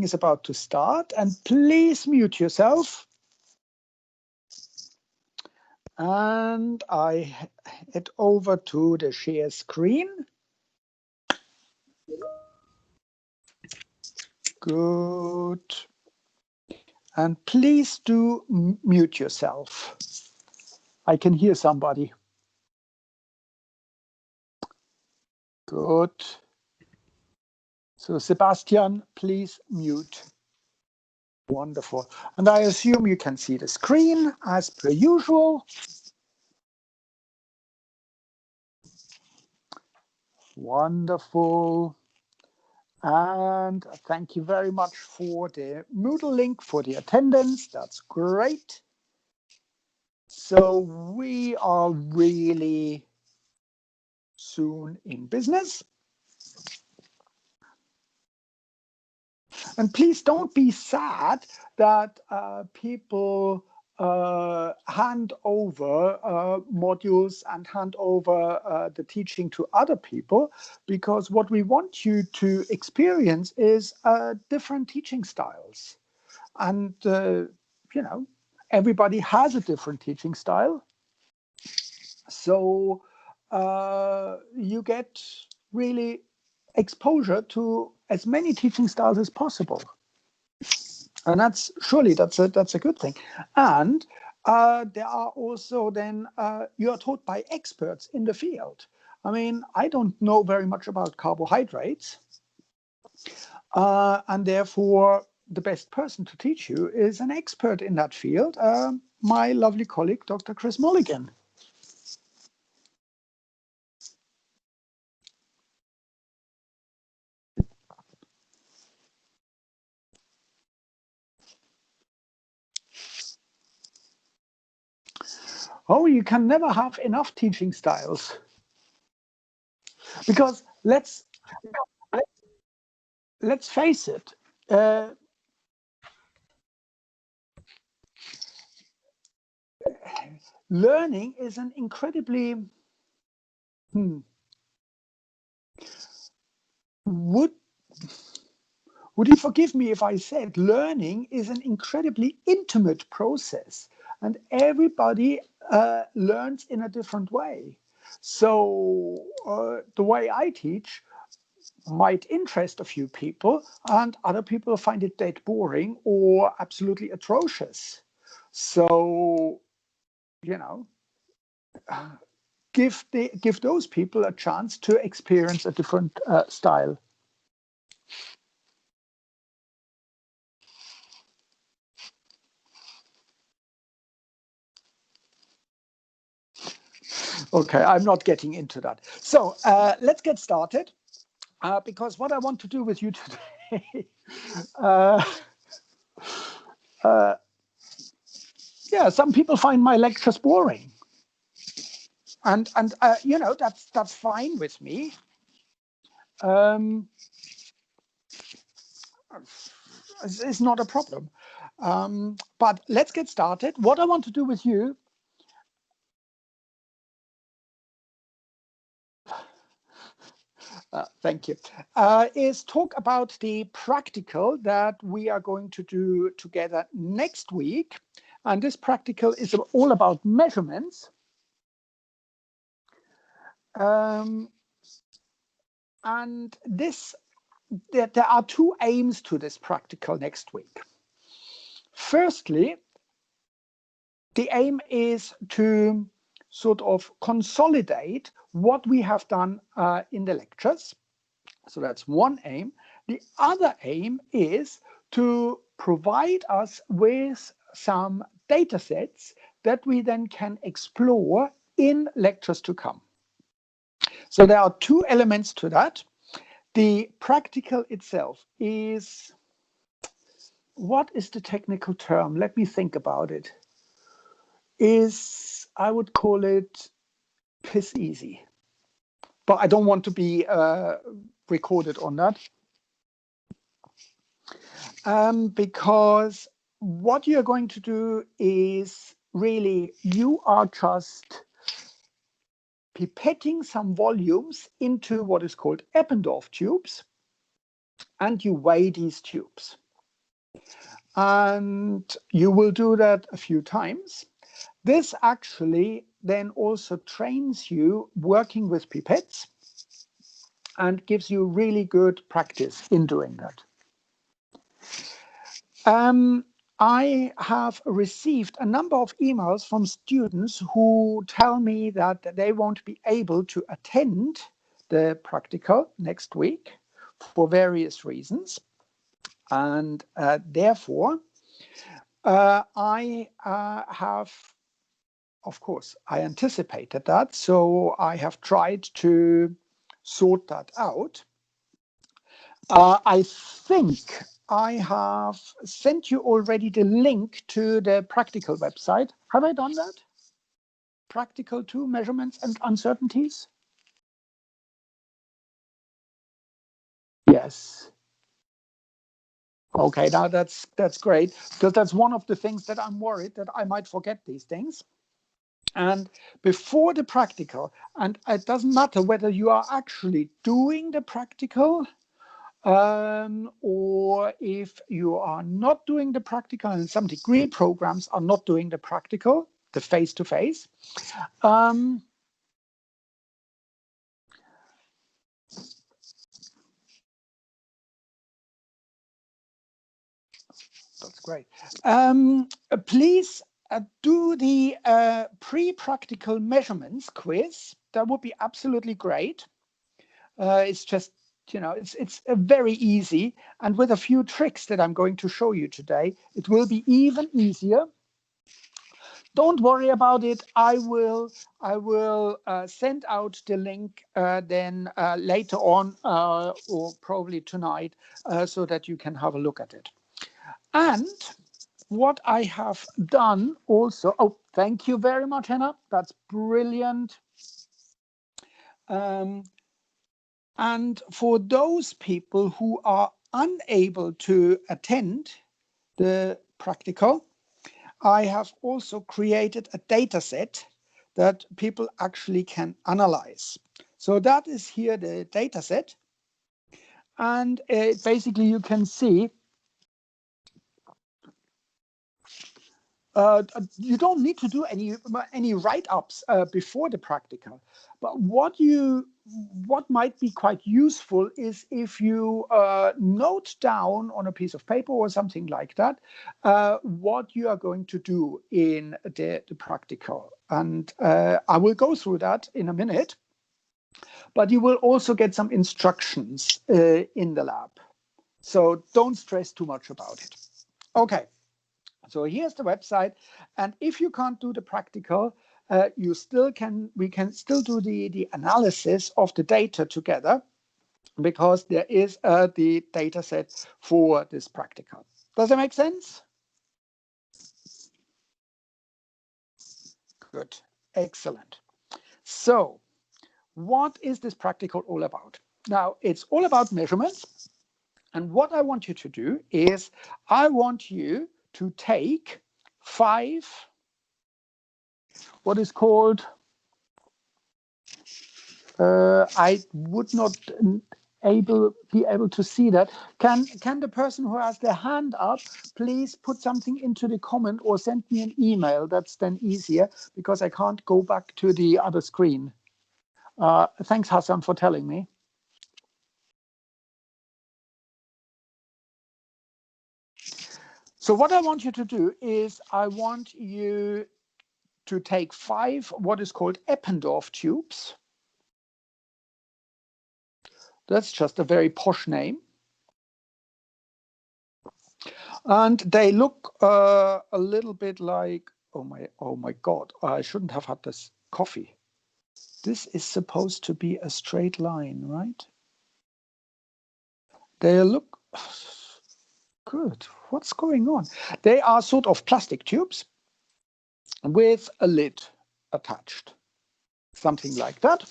is about to start, and please mute yourself. And I head over to the share screen. Good. And please do mute yourself. I can hear somebody. Good. So Sebastian, please mute. Wonderful. And I assume you can see the screen as per usual. Wonderful. And thank you very much for the Moodle link, for the attendance. That's great. So we are really soon in business. And please don't be sad that people hand over modules and hand over the teaching to other people, because what we want you to experience is different teaching styles. And, you know, everybody has a different teaching style. So you get really exposure to as many teaching styles as possible. And that's a good thing. And there are also then, you are taught by experts in the field. I mean, I don't know very much about carbohydrates. And therefore, the best person to teach you is an expert in that field, my lovely colleague, Dr. Chris Mulligan. Oh, you can never have enough teaching styles. Because let's face it, learning is an incredibly would you forgive me if I said learning is an incredibly intimate process, and everybody learns in a different way. So the way I teach might interest a few people, and other people find it dead boring or absolutely atrocious. So, you know, give those people a chance to experience a different style. Okay, I'm not getting into that. So let's get started, because what I want to do with you today, yeah, some people find my lectures boring, and you know, that's fine with me. It's not a problem. But let's get started. What I want to do with you, thank you, is talk about the practical that we are going to do together next week. And this practical is all about measurements. And there are two aims to this practical next week. Firstly, the aim is to sort of consolidate what we have done in the lectures. So that's one aim. The other aim is to provide us with some data sets that we then can explore in lectures to come. So there are two elements to that. The practical itself is, what is the technical term? Let me think about it. I would call it piss easy. But I don't want to be recorded on that. Because what you're going to do is really, you are just pipetting some volumes into what is called Eppendorf tubes, and you weigh these tubes. And you will do that a few times. This actually then also trains you working with pipettes and gives you really good practice in doing that. I have received a number of emails from students who tell me that they won't be able to attend the practical next week for various reasons. And therefore, I have, of course, I anticipated that. So I have tried to sort that out. I think I have sent you already the link to the practical website. Have I done that? Practical 2 measurements and uncertainties? Yes. Okay, now that's great, because that's one of the things that I'm worried that I might forget these things. And before the practical, and it doesn't matter whether you are actually doing the practical or if you are not doing the practical, and some degree programs are not doing the practical, the face-to-face. That's great. Please do the pre-practical measurements quiz. That would be absolutely great. It's just, it's very easy. And with a few tricks that I'm going to show you today, it will be even easier. Don't worry about it. I will send out the link then later on or probably tonight so that you can have a look at it. And what I have done also, oh, thank you very much, Hannah. That's brilliant. And for those people who are unable to attend the practical, I have also created a data set that people actually can analyze. So that is here the data set. And basically you can see you don't need to do any write-ups before the practical, but what might be quite useful is if you note down on a piece of paper or something like that what you are going to do in the practical, and I will go through that in a minute. But you will also get some instructions in the lab, so don't stress too much about it. Okay. So here's the website, and if you can't do the practical, we can still do the analysis of the data together, because there is the data set for this practical. Does that make sense? Good, excellent. So what is this practical all about? Now, it's all about measurements, and what I want you to do is I want you to take 5 what is called I would not be able to see that. Can the person who has their hand up please put something into the comment or send me an email? That's then easier, because I can't go back to the other screen. Thanks, Hassan, for telling me. So what I want you to do is I want you to take 5 what is called Eppendorf tubes. That's just a very posh name. And they look a little bit like, oh my God, I shouldn't have had this coffee. This is supposed to be a straight line, right? They look good. What's going on? They are sort of plastic tubes with a lid attached, something like that.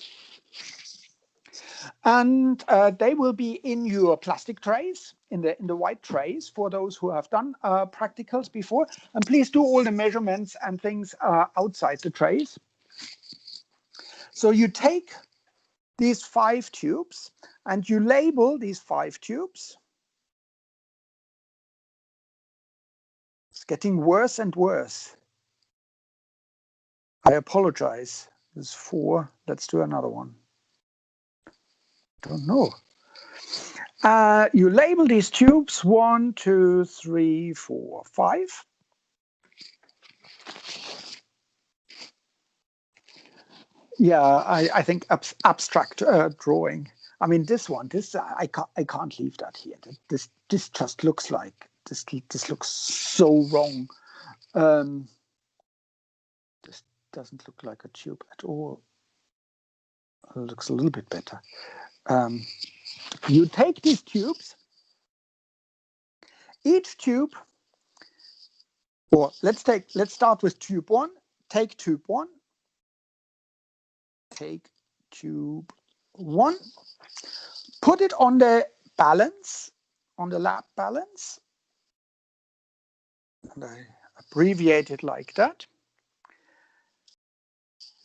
And they will be in your plastic trays, in the white trays, for those who have done practicals before. And please do all the measurements and things outside the trays. So you take these 5 tubes and you label these 5 tubes. It's getting worse and worse. I apologize. There's 4. Let's do another one. Don't know. You label these tubes 1, 2, 3, 4, 5. Yeah, I think abstract drawing. I mean, this one, I can't leave that here. This just looks like this looks so wrong. This doesn't look like a tube at all. It looks a little bit better. You take these tubes. Each tube, or let's start with tube 1. Take tube 1. Take tube 1. Put it on the balance, on the lab balance. And I abbreviate it like that.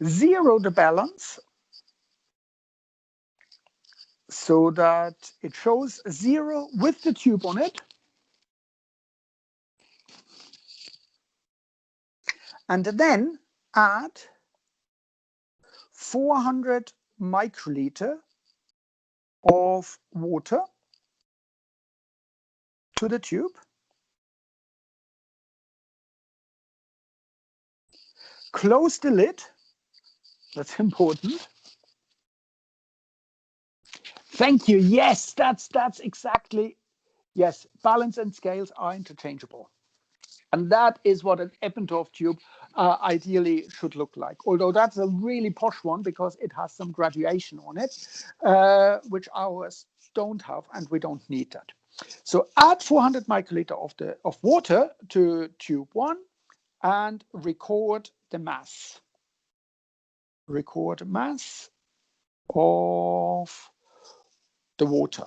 0 the balance so that it shows 0 with the tube on it. And then add 400 microliter of water to the tube. Close the lid. That's important. Thank you. Yes, that's exactly. Yes, balance and scales are interchangeable. And that is what an Eppendorf tube ideally should look like. Although that's a really posh one because it has some graduation on it, which ours don't have, and we don't need that. So add 400 microliter of water to tube 1 and record the mass. Record mass of the water.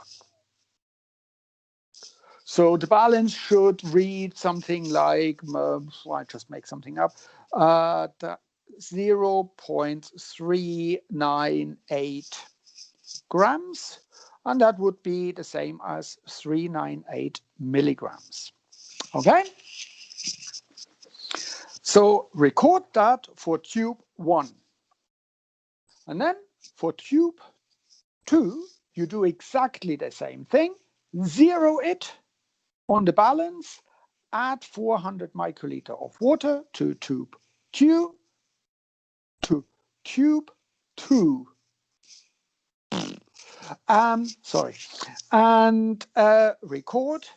So the balance should read something like, I just make something up, 0.398 grams, and that would be the same as 398 milligrams. Okay? So record that for tube 1. And then for tube 2, you do exactly the same thing. 0 it on the balance, add 400 microliter of water to tube 2, to tube 2. Sorry, and record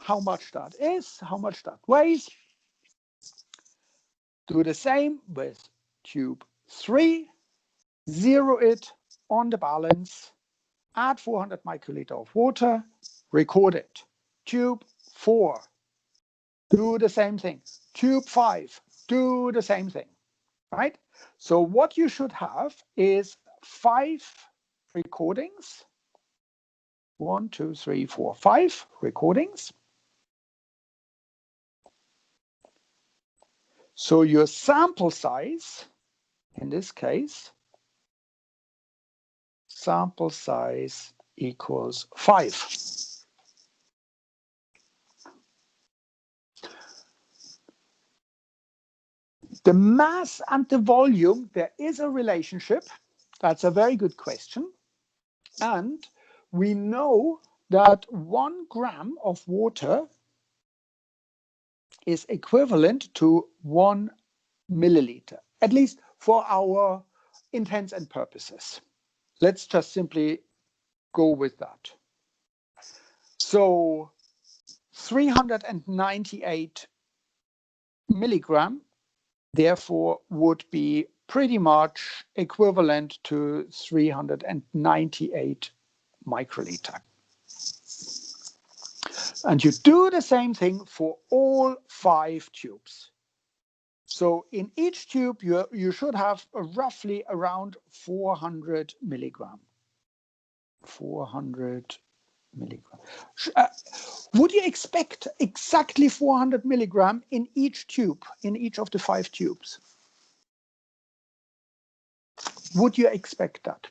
how much that is, how much that weighs. Do the same with tube 3, 0 it on the balance, add 400 microliter of water, record it. Tube 4, do the same thing. Tube 5, do the same thing, right? So what you should have is 5 recordings. 1, 2, 3, 4, 5 recordings. So your sample size, in this case, sample size equals 5. The mass and the volume, there is a relationship. That's a very good question. And we know that 1 gram of water is equivalent to 1 milliliter, at least for our intents and purposes. Let's just simply go with that. So 398 milligram, therefore, would be pretty much equivalent to 398 microliter. And you do the same thing for all 5 tubes. So in each tube, you should have roughly around 400 milligram. 400 milligram. Would you expect exactly 400 milligram in each tube, in each of the 5 tubes? Would you expect that?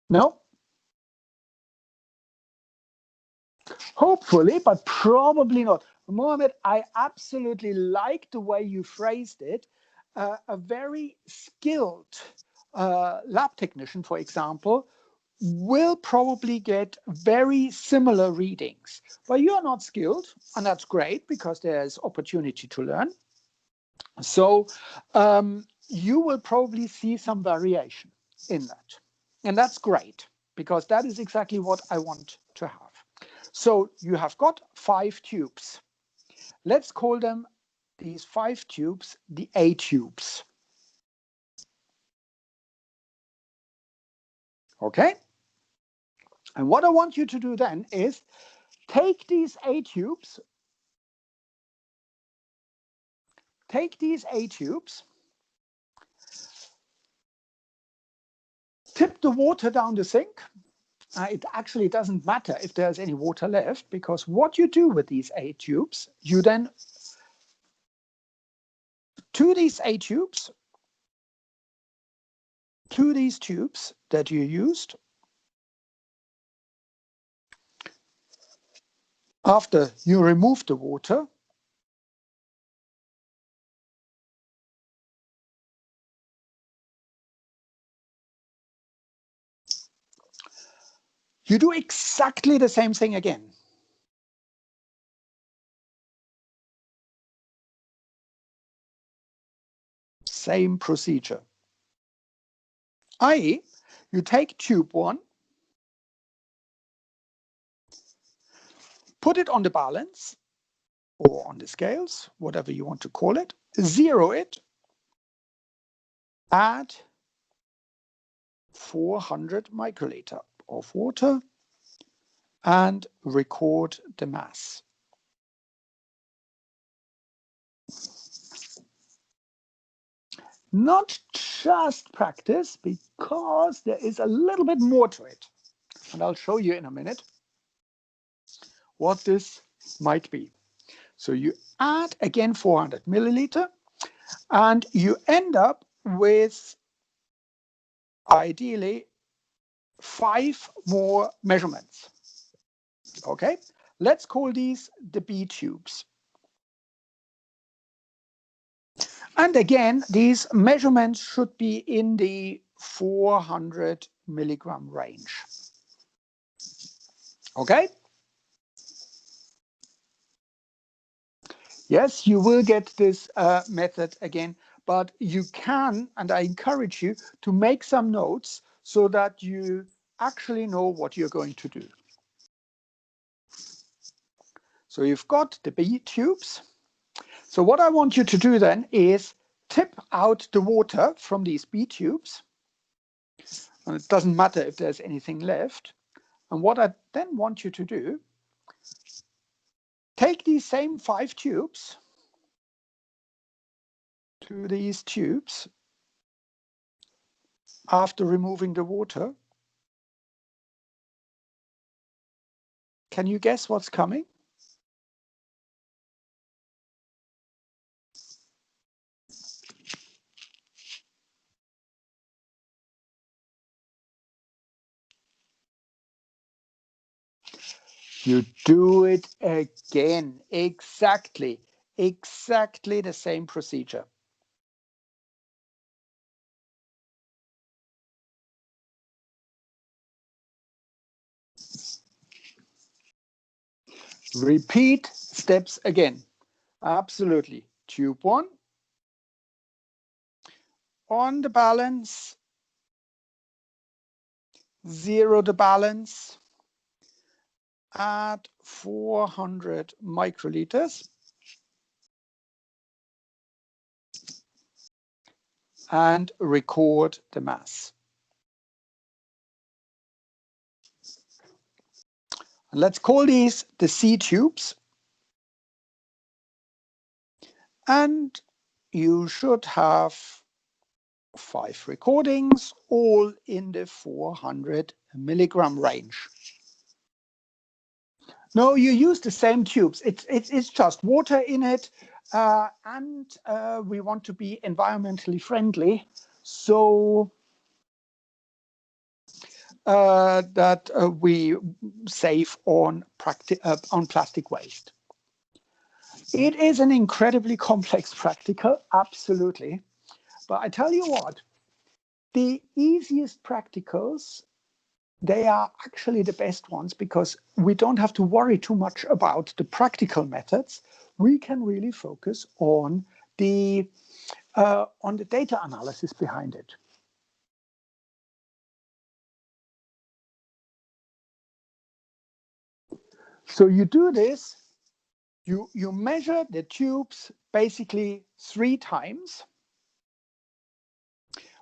No? Hopefully, but probably not. Mohammed, I absolutely like the way you phrased it. A very skilled lab technician, for example, will probably get very similar readings. But you're not skilled, and that's great because there's opportunity to learn. So you will probably see some variation in that. And that's great because that is exactly what I want to have. So you have got 5 tubes. Let's call them, these 5 tubes, the A tubes. Okay? And what I want you to do then is take these A tubes, tip the water down the sink. It actually doesn't matter if there's any water left, because what you do with these A tubes, you then, to these tubes that you used, after you remove the water, you do exactly the same thing again. Same procedure. i.e., you take tube 1, put it on the balance or on the scales, whatever you want to call it, zero it, add 400 microliter of water, and record the mass. Not just practice, because there is a little bit more to it. And I'll show you in a minute what this might be. So you add again 400 milliliter, and you end up with ideally 5 more measurements. Okay, let's call these the B tubes. And again, these measurements should be in the 400 milligram range. Okay? Yes, you will get this method again, but you can, and I encourage you to make some notes so that you actually know what you're going to do. So you've got the B tubes. So what I want you to do then is tip out the water from these B tubes. And it doesn't matter if there's anything left. And what I then want you to do, take these same 5 tubes to these tubes after removing the water. Can you guess what's coming? You do it again. Exactly the same procedure. Repeat steps again. Absolutely. Tube 1. On the balance. Zero the balance. Add 400 microliters. And record the mass. Let's call these the C tubes. And you should have 5 recordings, all in the 400 milligram range. No, you use the same tubes. It's just water in it, and we want to be environmentally friendly. So that we save on plastic waste. It is an incredibly complex practical, absolutely. But I tell you what, the easiest practicals, they are actually the best ones because we don't have to worry too much about the practical methods. We can really focus on the data analysis behind it. So you do this, you measure the tubes basically 3 times,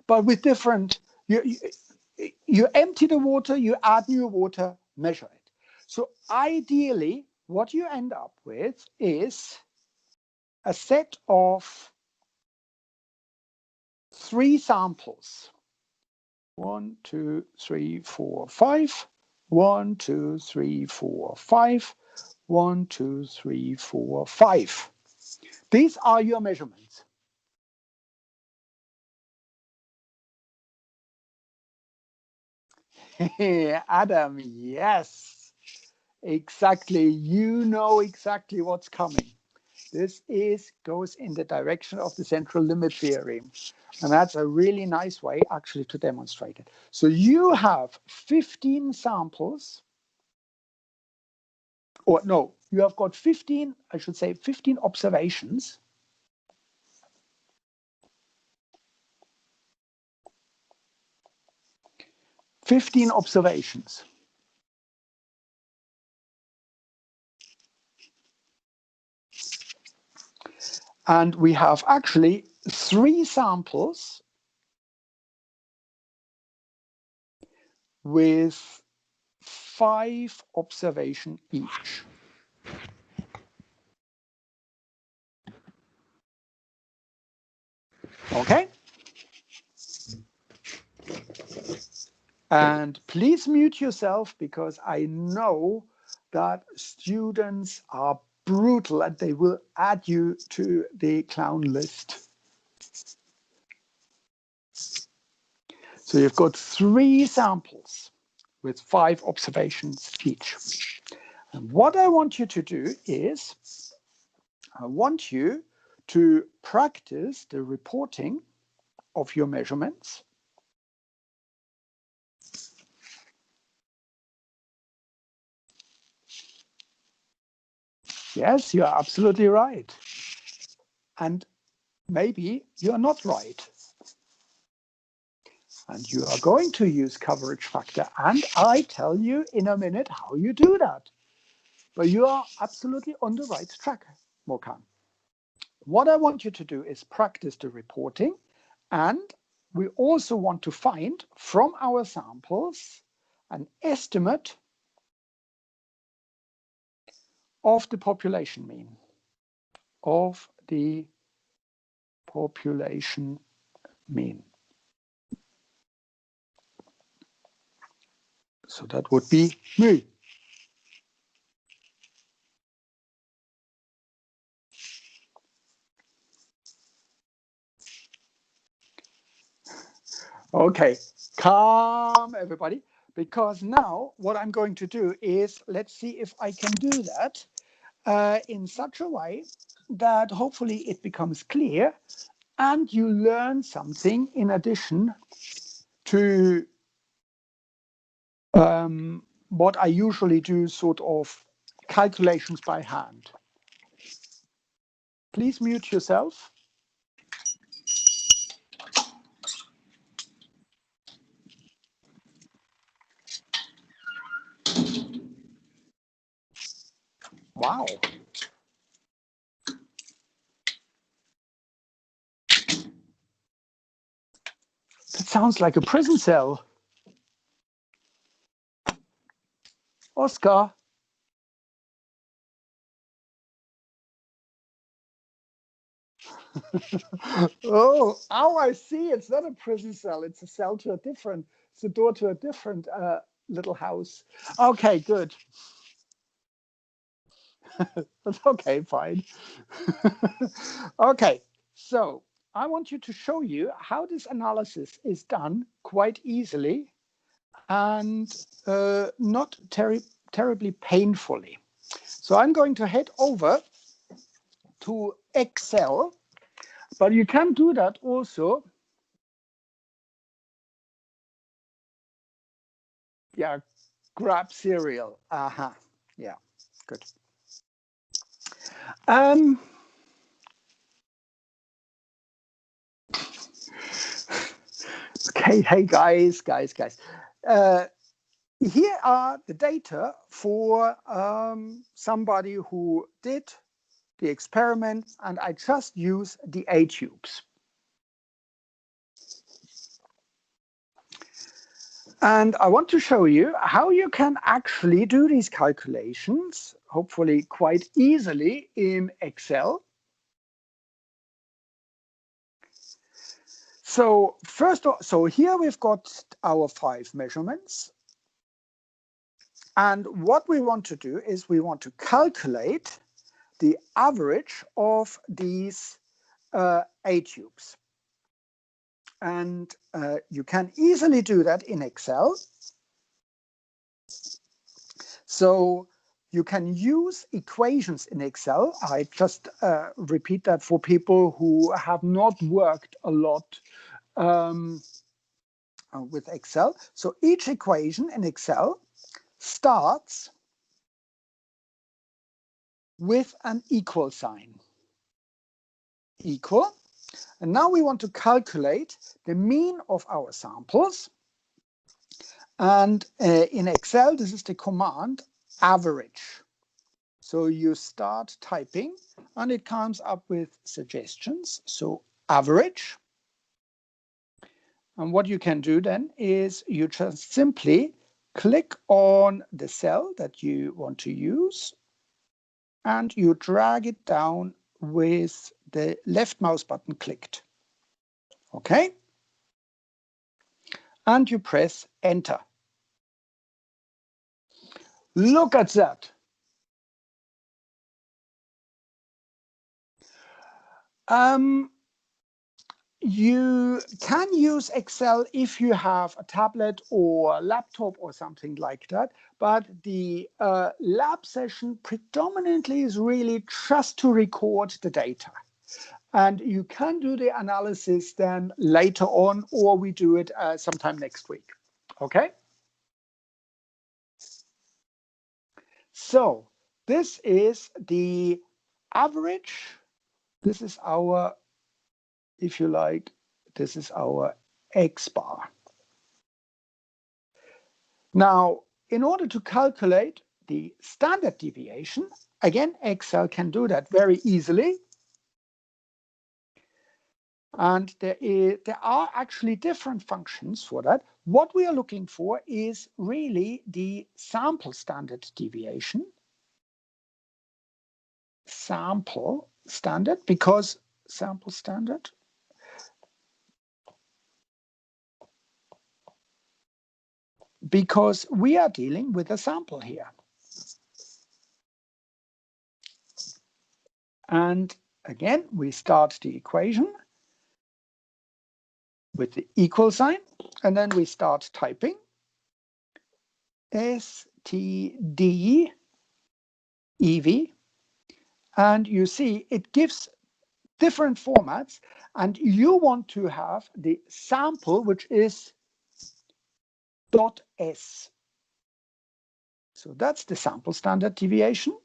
but with different, you empty the water, you add new water, measure it. So ideally, what you end up with is a set of 3 samples. 1, 2, 3, 4, 5. 1, 2, 3, 4, 5. 1, 2, 3, 4, 5. These are your measurements. Adam, yes, exactly. You know exactly what's coming. This goes in the direction of the central limit theorem. And that's a really nice way actually to demonstrate it. So you have 15 samples, or no, you have got 15, I should say 15 observations. And we have actually 3 samples with 5 observations each. Okay? And please mute yourself because I know that students are brutal and they will add you to the clown list. So you've got 3 samples with 5 observations each. And what I want you to do is, I want you to practice the reporting of your measurements. Yes, you are absolutely right. And maybe you're not right. And you are going to use coverage factor. And I tell you in a minute how you do that. But you are absolutely on the right track, Mokan. What I want you to do is practice the reporting. And we also want to find from our samples an estimate of the population mean. Of the population mean. So that would be mu. Okay, calm everybody, because now what I'm going to do is, let's see if I can do that in such a way that hopefully it becomes clear and you learn something in addition to what I usually do, sort of calculations by hand. Please mute yourself. Wow. That sounds like a prison cell. Oscar. Oh, I see. It's not a prison cell. It's a cell to a different, it's a door to a different little house. Okay, good. That's okay, fine. Okay, so I want you to show you how this analysis is done quite easily. and not terribly painfully. So I'm going to head over to Excel, but you can do that also. Yeah, grab serial. Aha. Yeah, good. Okay, hey guys. Here are the data for somebody who did the experiment, and I just use the A-tubes. And I want to show you how you can actually do these calculations, hopefully quite easily in Excel. So so here we've got our 5 measurements. And what we want to do is we want to calculate the average of these A-tubes. And you can easily do that in Excel. So you can use equations in Excel. I just repeat that for people who have not worked a lot with Excel. So each equation in Excel starts with an equal sign. Equal. And now we want to calculate the mean of our samples. And in Excel, this is the command average. So you start typing and it comes up with suggestions. So average. And what you can do then is you just simply click on the cell that you want to use and you drag it down with the left mouse button clicked. Okay? And you press enter. Look at that. You can use Excel if you have a tablet or a laptop or something like that, but the lab session predominantly is really just to record the data. And you can do the analysis then later on, or we do it sometime next week. Okay? So this is the average. This is our, if you like, this is our X bar. Now, in order to calculate the standard deviation, again, Excel can do that very easily. And there are actually different functions for that. What we are looking for is really the sample standard deviation. Sample standard, because sample standard. Because we are dealing with a sample here. And again, we start the equation with the equal sign, and then we start typing STD EV, and you see it gives different formats, and you want to have the sample, which is .s. So that's the sample standard deviation.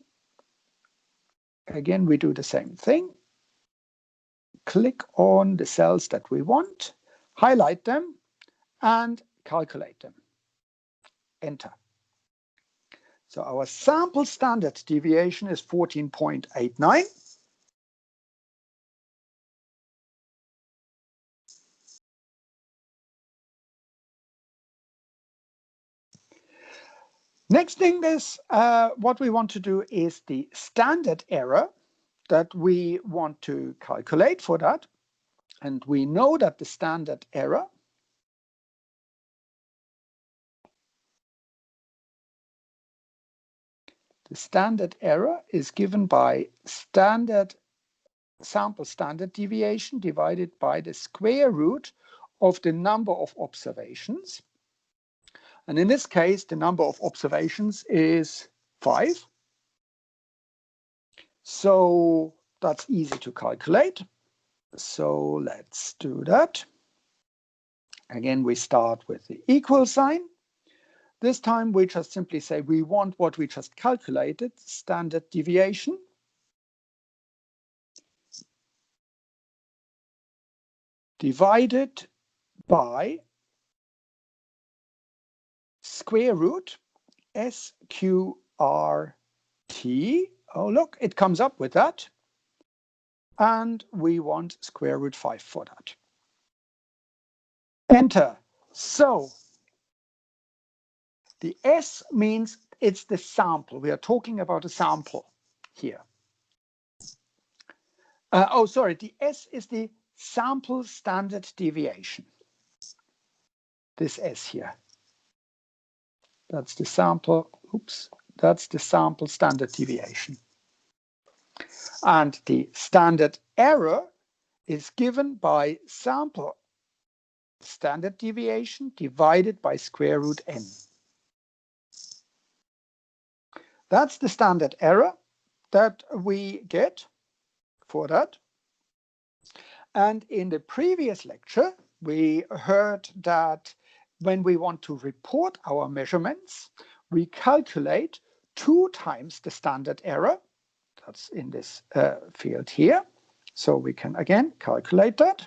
Again, we do the same thing. Click on the cells that we want, highlight them, and calculate them. Enter. So our sample standard deviation is 14.89. Next thing is what we want to do is the standard error that we want to calculate for that. And we know that the standard error is given by sample standard deviation divided by the square root of the number of observations. And in this case, the number of observations is 5. So that's easy to calculate. So let's do that. Again, we start with the equal sign. This time we just simply say we want what we just calculated, standard deviation. Divided by square root SQRT. Oh, look, it comes up with that. And we want square root 5 for that. Enter. So the S means it's the sample. We are talking about a sample here. Oh, sorry, the S is the sample standard deviation. This S here. That's the sample, oops, that's the sample standard deviation. And the standard error is given by sample standard deviation divided by square root n. That's the standard error that we get for that. And in the previous lecture, we heard that when we want to report our measurements, we calculate 2 times the standard error. That's in this field here. So we can again calculate that.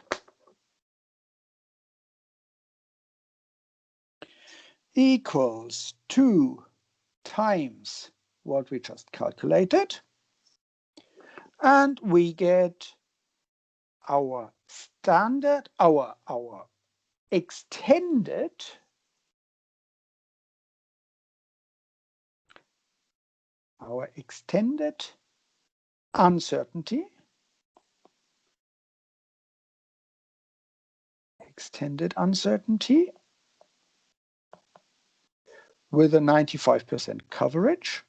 Equals 2 times what we just calculated. And we get our standard, our extended uncertainty. Extended uncertainty with a 95% coverage.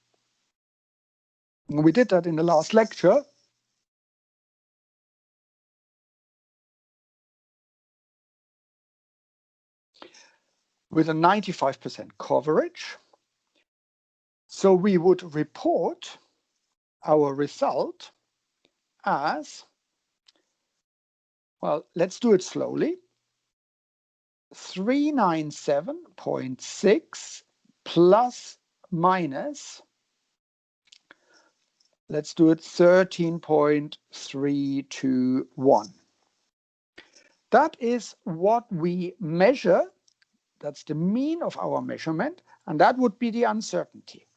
We did that in the last lecture. With a 95% coverage. So we would report our result as, well, let's do it slowly. 397.6 plus minus, let's do it 13.321. That is what we measure. That's the mean of our measurement, and that would be the uncertainty.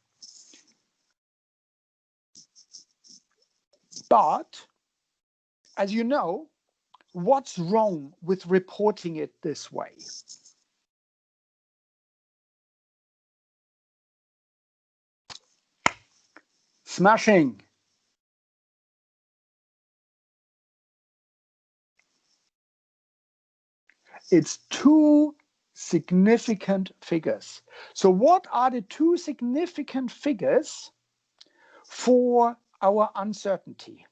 But, as you know, what's wrong with reporting it this way? Smashing. It's 2 significant figures. So what are the 2 significant figures for our uncertainty?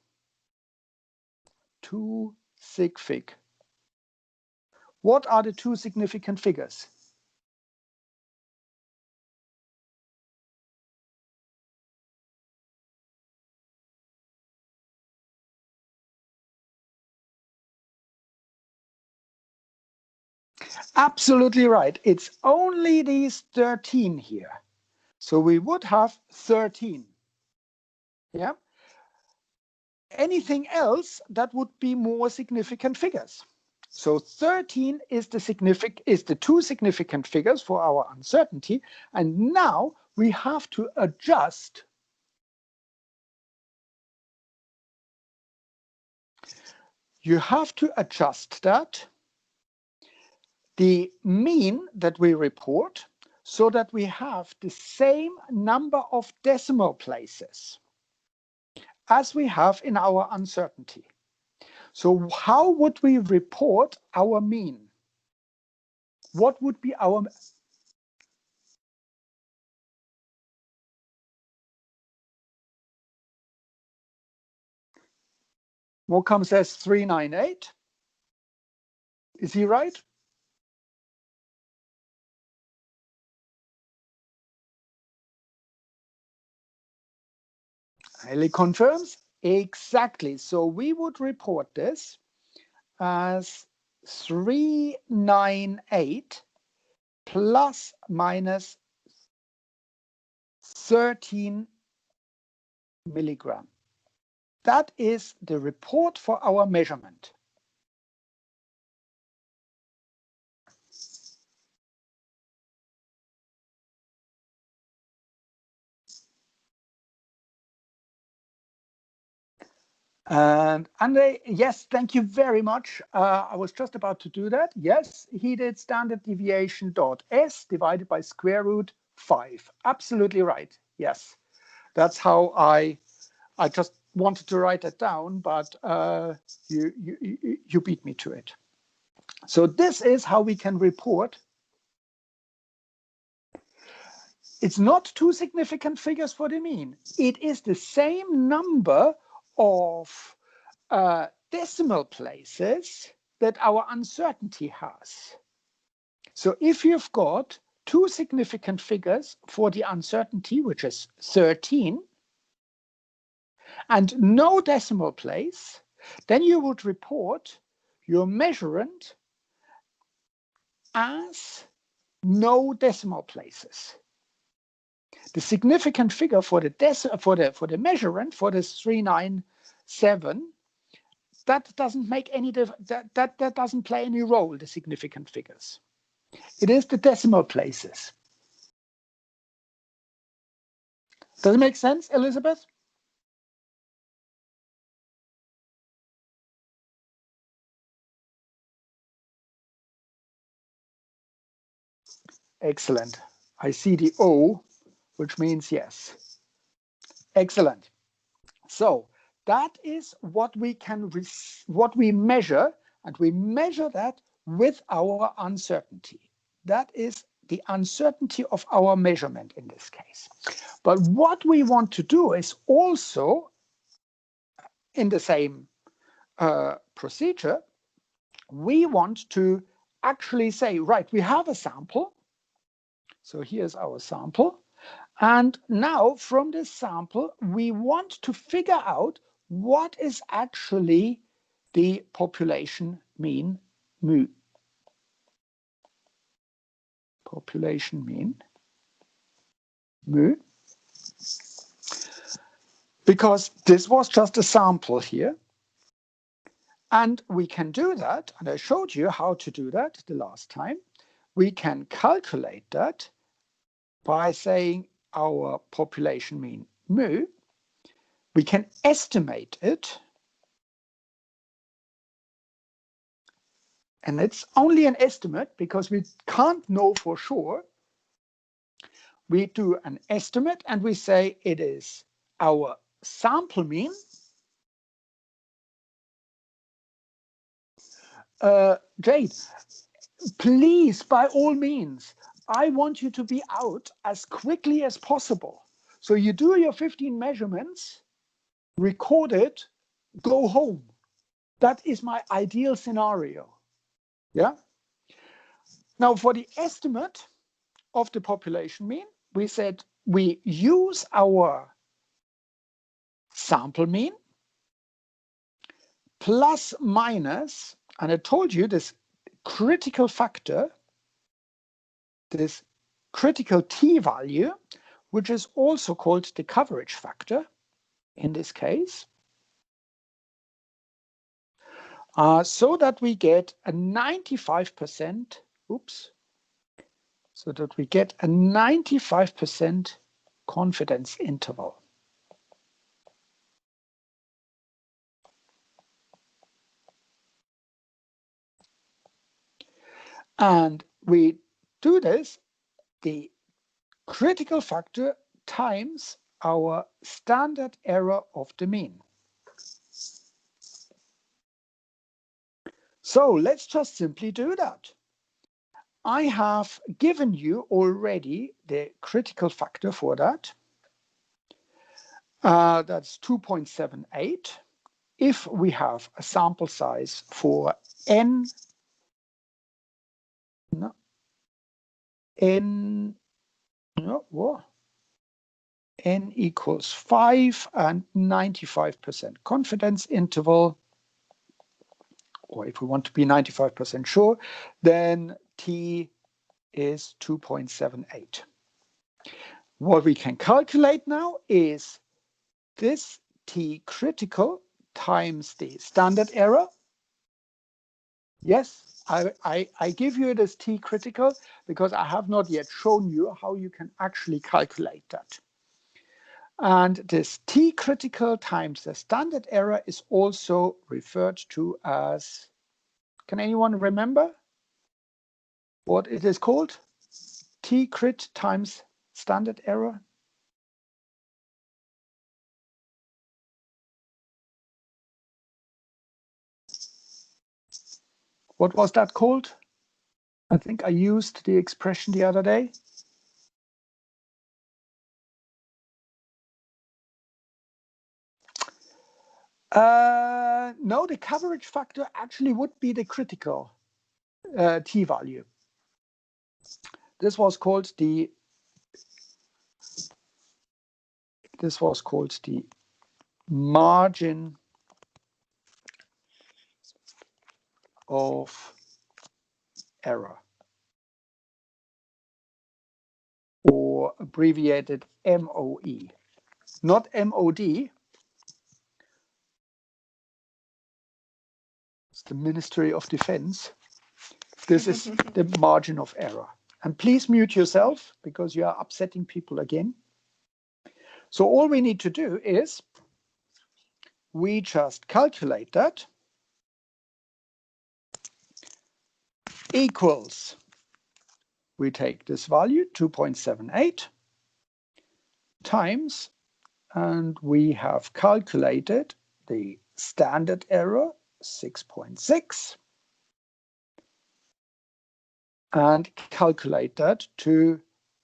2 sig fig. What are the 2 significant figures? Absolutely right. It's only these 13 here. So we would have 13. Yeah. Anything else, that would be more significant figures. So 13 is the 2 significant figures for our uncertainty. And now we have to adjust. You have to adjust that, the mean that we report, so that we have the same number of decimal places as we have in our uncertainty. So how would we report our mean? What would be our... Morecambe says 398. Is he right? Haley confirms. Exactly. So we would report this as 398 plus minus 13 milligram. That is the report for our measurement. And Andre, yes, thank you very much. I was just about to do that. Yes, he did standard deviation dot S divided by square root 5. Absolutely right. Yes, that's how I just wanted to write that down, but you beat me to it. So this is how we can report. It's not two significant figures for the mean. It is the same number of decimal places that our uncertainty has. So if you've got two significant figures for the uncertainty, which is 13, and no decimal place, then you would report your measurand as no decimal places. The significant figure for the measurand, for this 397, that doesn't make any that doesn't play any role, the significant figures. It is the decimal places. Does it make sense, Elizabeth? Excellent. I see the O, which means yes. Excellent. So that is what we measure, and we measure that with our uncertainty. That is the uncertainty of our measurement in this case. But what we want to do is also, in the same procedure, we want to actually say, right, we have a sample. So here's our sample. And now from this sample, we want to figure out what is actually the population mean mu. Population mean mu. Because this was just a sample here. And we can do that, and I showed you how to do that the last time. We can calculate that by saying our population mean mu. We can estimate it, and it's only an estimate because we can't know for sure. We do an estimate and we say it is our sample mean Jade, please, by all means, I want you to be out as quickly as possible. So you do your 15 measurements, record it, go home. That is my ideal scenario. Yeah. Now for the estimate of the population mean, we said we use our sample mean plus minus, and I told you this critical factor, this critical t-value, which is also called the coverage factor in this case, so that we get a 95%, so that we get a 95% confidence interval. And we do this, the critical factor times our standard error of the mean. So let's just simply do that. I have given you already the critical factor for that. That's 2.78. If we have a sample size for n, n equals 5 and 95% confidence interval, or if we want to be 95% sure, then t is 2.78. What we can calculate now is this t critical times the standard error. Yes, I give you this t critical because I have not yet shown you how you can actually calculate that. And this t critical times the standard error is also referred to as, can anyone remember what it is called? T crit times standard error. What was that called? I think I used the expression the other day. No, the coverage factor actually would be the critical t value. This was called the margin of error, or abbreviated MOE, not MOD. It's the Ministry of Defense. This is the margin of error. And please mute yourself because you are upsetting people again. So all we need to do is we just calculate that equals, we take this value 2.78 times, and we have calculated the standard error 6.6 and calculate that to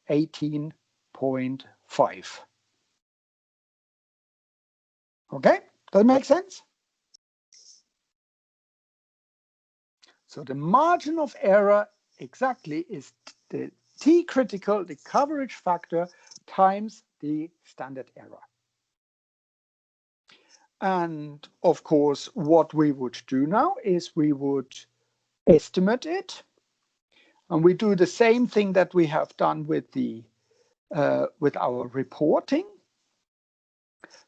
18.5. Okay, does that make sense? So the margin of error exactly is the t critical, the coverage factor, times the standard error. And of course, what we would do now is we would estimate it. And we do the same thing that we have done with the with our reporting.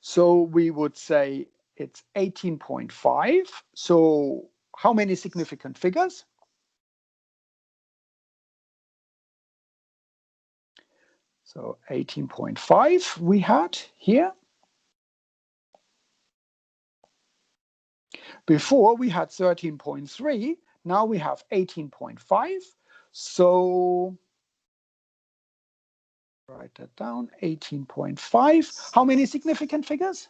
So we would say it's 18.5. So how many significant figures? So 18.5 we had here. Before we had 13.3, now we have 18.5. So write that down, 18.5. How many significant figures?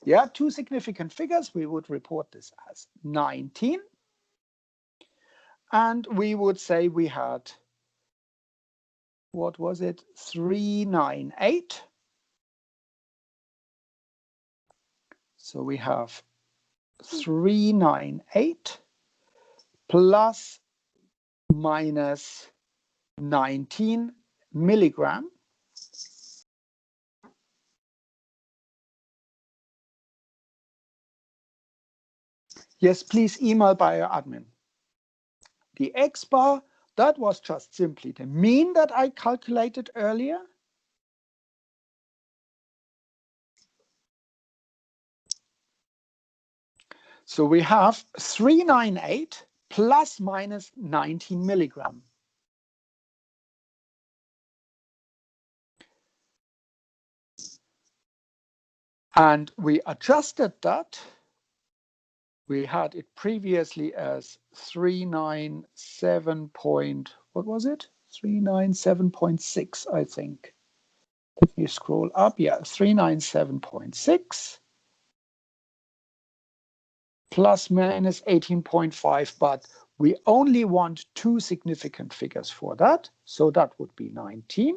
Yeah, 2 significant figures. We would report this as 19. And we would say we had, what was it, 398. So we have 398 plus minus 19 milligram. Yes, please email by your admin. The X bar, that was just simply the mean that I calculated earlier. So we have 398 plus minus 19 milligram. And we adjusted that. We had it previously as 397 point, what was it? 397.6, I think. Let me scroll up. Yeah, 397.6 plus minus 18.5, but we only want 2 significant figures for that. So that would be 19.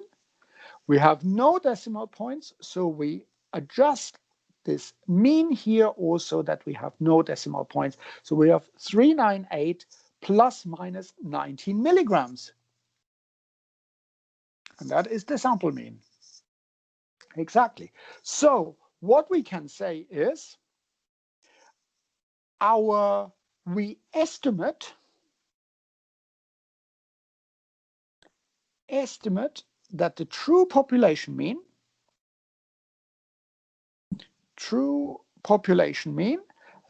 We have no decimal points, so we adjust this mean here also that we have no decimal points. So we have 398 plus minus 19 milligrams. And that is the sample mean. Exactly. So what we can say is we estimate that the true population mean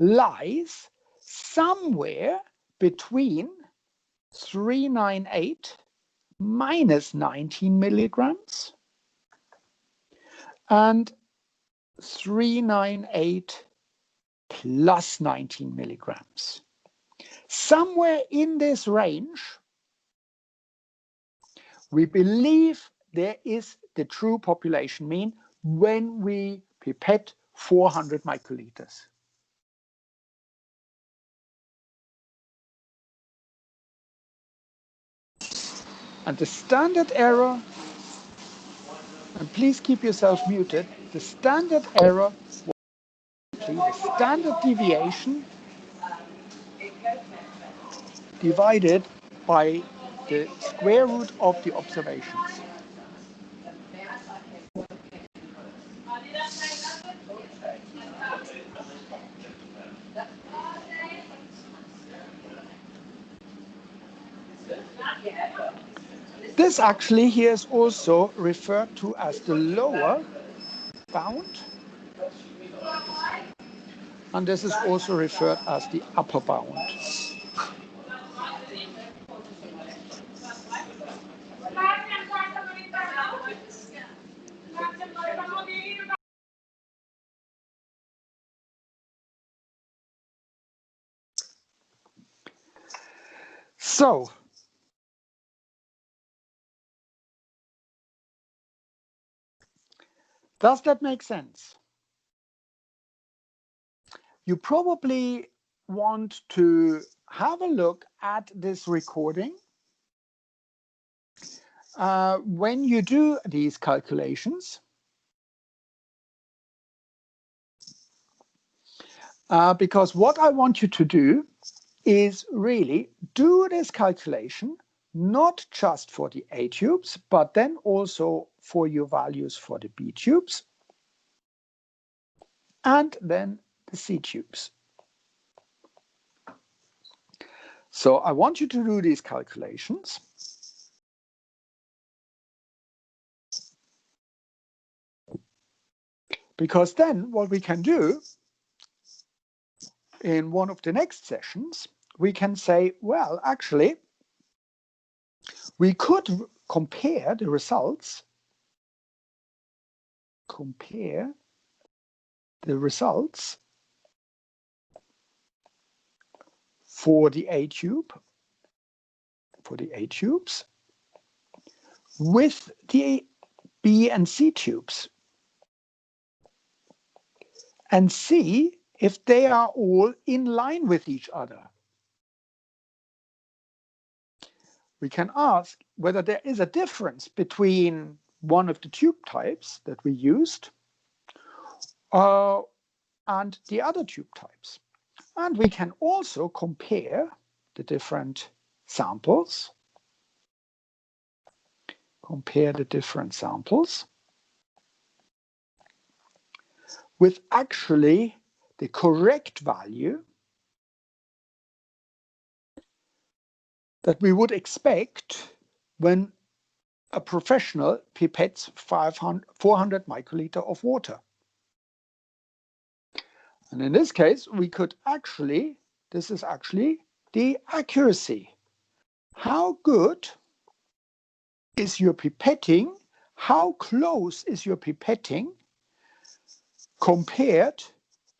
lies somewhere between 398 minus 19 milligrams and 398 plus 19 milligrams. Somewhere in this range, we believe there is the true population mean when we pipette 400 microliters. And the standard error, and please keep yourself muted, the standard error was the standard deviation divided by the square root of the observations. This actually here is also referred to as the lower bound, and this is also referred as the upper bound. So, does that make sense? You probably want to have a look at this recording when you do these calculations, because what I want you to do is really do this calculation, not just for the A tubes, but then also for your values for the B tubes, and then the C tubes. So I want you to do these calculations. Because then what we can do in one of the next sessions, we can say, well, actually, we could compare the results, for the A tubes with the B and C tubes and see if they are all in line with each other. We can ask whether there is a difference between one of the tube types that we used and the other tube types. And we can also compare the different samples. With actually the correct value that we would expect when a professional pipettes 400 microliter of water. And in this case, we could actually, this is actually the accuracy. How good is your pipetting? How close is your pipetting compared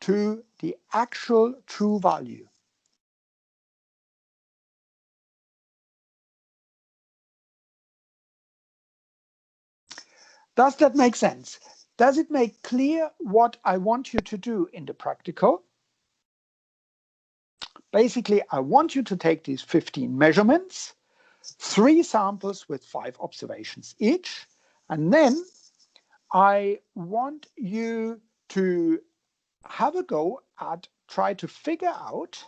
to the actual true value? Does that make sense? Does it make clear what I want you to do in the practical? Basically, I want you to take these 15 measurements, 3 samples with 5 observations each, and then I want you to have a go at try to figure out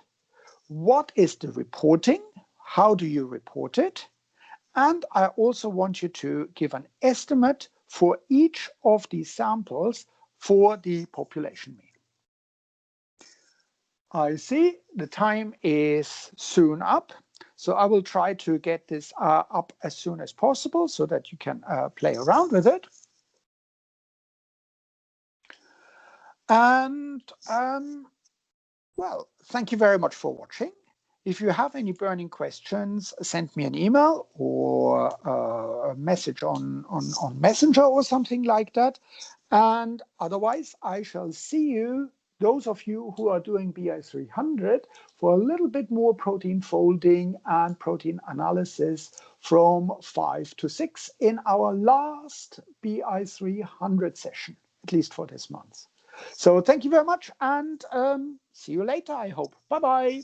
what is the reporting, how do you report it, and I also want you to give an estimate for each of these samples for the population mean. I see the time is soon up, so I will try to get this up as soon as possible so that you can play around with it. And well, thank you very much for watching. If you have any burning questions, send me an email or a message on Messenger or something like that. And otherwise, I shall see you, those of you who are doing BI300, for a little bit more protein folding and protein analysis from 5 to 6 in our last BI300 session, at least for this month. So thank you very much, and see you later, I hope. Bye-bye.